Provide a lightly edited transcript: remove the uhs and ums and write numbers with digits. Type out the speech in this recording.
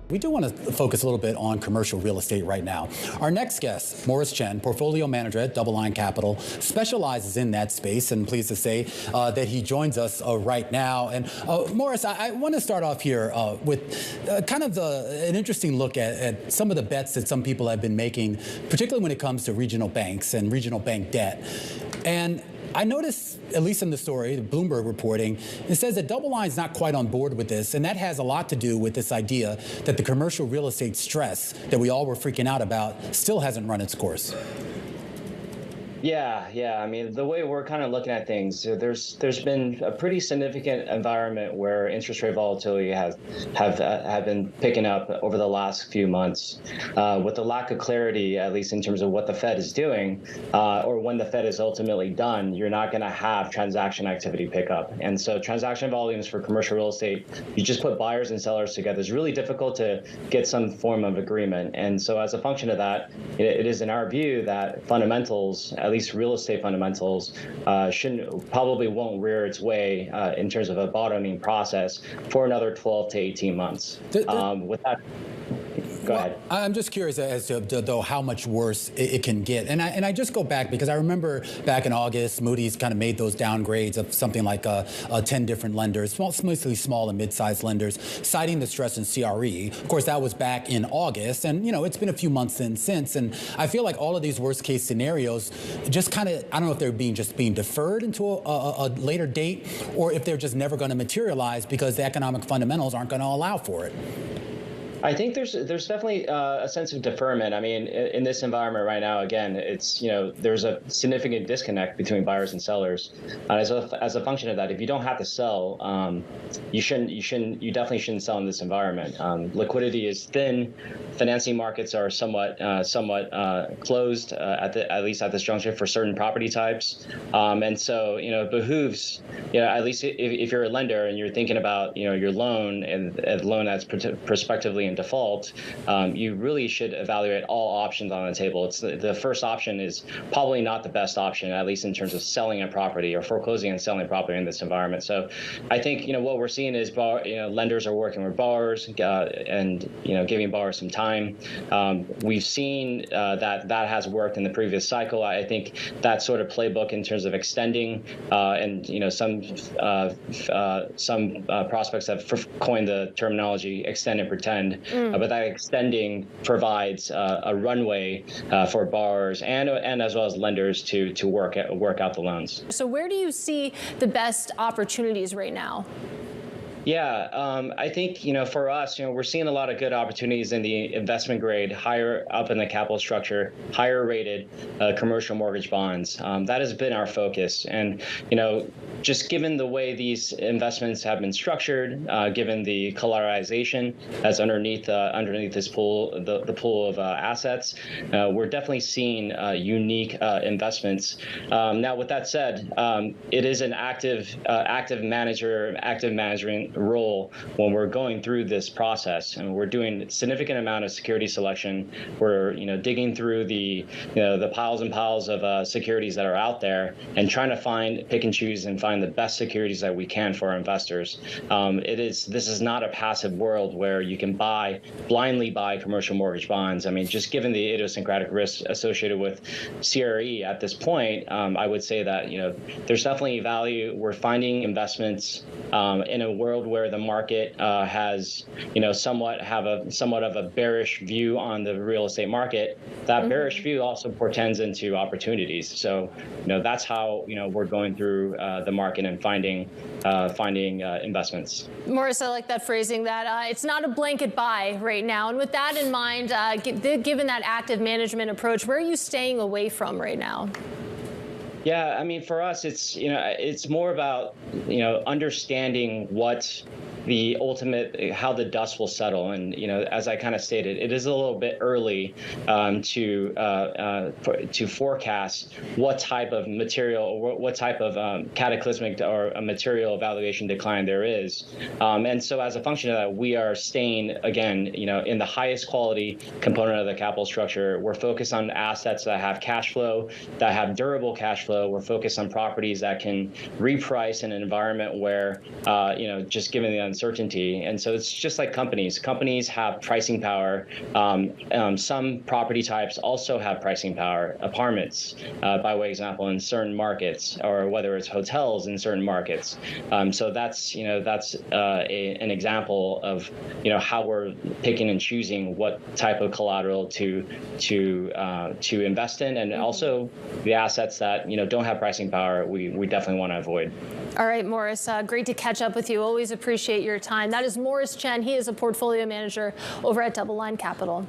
We do want to focus a little bit on commercial real estate right now. Our next guest, Morris Chen, portfolio manager at DoubleLine Capital, specializes in that space, and pleased to say that he joins us right now. And Morris, I want to start off here with kind of an interesting look at some of the bets that some people have been making, particularly when it comes to regional banks and regional bank debt. And I noticed, at least in the story, the Bloomberg reporting, it says that DoubleLine's not quite on board with this, and that has a lot to do with this idea that the commercial real estate stress that we all were freaking out about still hasn't run its course. Yeah. I mean, the way we're kind of looking at things, there's been a pretty significant environment where interest rate volatility have been picking up over the last few months, with the lack of clarity, at least in terms of what the Fed is doing, or when the Fed is ultimately done. You're not going to have transaction activity pick up, and so transaction volumes for commercial real estate, you just put buyers and sellers together. It's really difficult to get some form of agreement, and so as a function of that, it is in our view that fundamentals, at least real estate fundamentals, probably won't rear its way in terms of a bottoming process for another 12 to 18 months. With that, go ahead. I'm just curious as to though how much worse it can get, and I just go back because I remember back in August, Moody's kind of made those downgrades of something like 10 different lenders, mostly small and mid-sized lenders, citing the stress in CRE. Of course, that was back in August, and it's been a few months since, and I feel like all of these worst-case scenarios just kind of, I don't know if they're being deferred into a later date, or if they're just never going to materialize because the economic fundamentals aren't going to allow for it. I think there's definitely a sense of deferment. I mean, in this environment right now, again, it's there's a significant disconnect between buyers and sellers. As a function of that, if you don't have to sell, you definitely shouldn't sell in this environment. Liquidity is thin. Financing markets are somewhat closed at least at this juncture for certain property types, and so it behooves at least if you're a lender and you're thinking about your loan and a loan that's prospectively in default, you really should evaluate all options on the table. It's the first option is probably not the best option, at least in terms of selling a property or foreclosing and selling property in this environment. So I think what we're seeing is lenders are working with borrowers and giving borrowers some time. We've seen that has worked in the previous cycle. I think that sort of playbook in terms of extending and some prospects have coined the terminology extend and pretend. But that extending provides a runway for borrowers and as well as lenders to work out the loans. So where do you see the best opportunities right now? Yeah, I think, for us, we're seeing a lot of good opportunities in the investment grade, higher up in the capital structure, higher rated commercial mortgage bonds. That has been our focus. And, just given the way these investments have been structured, given the collateralization that's underneath this pool, the pool of assets, we're definitely seeing unique investments. Now, with that said, it is an active management role when we're going through this process, and we're doing a significant amount of security selection. We're digging through the piles and piles of securities that are out there and trying to pick and choose and find the best securities that we can for our investors. This is not a passive world where you can blindly buy commercial mortgage bonds. I mean, just given the idiosyncratic risks associated with CRE at this point, I would say that there's definitely value. We're finding investments in a world where the market has somewhat of a bearish view on the real estate market. That bearish view also portends into opportunities. So that's how we're going through the market and finding investments. Morris, I like that phrasing, that it's not a blanket buy right now. And with that in mind, given that active management approach, where are you staying away from right now? Yeah, I mean, for us, it's more about understanding what the ultimate, how the dust will settle. And as I kind of stated, it is a little bit early to forecast what type of material or what type of cataclysmic or a material valuation decline there is. And so as a function of that, we are staying, again, in the highest quality component of the capital structure. We're focused on assets that have cash flow, that have durable cash flow, flow. We're focused on properties that can reprice in an environment where, just given the uncertainty. And so it's just like companies. Companies have pricing power. Some property types also have pricing power. Apartments, by way of example, in certain markets, or whether it's hotels in certain markets. So that's an example of how we're picking and choosing what type of collateral to invest in, and also the assets that don't have pricing power. We definitely want to avoid. All right, Morris, great to catch up with you. Always appreciate your time. That is Morris Chen. He is a portfolio manager over at DoubleLine Capital.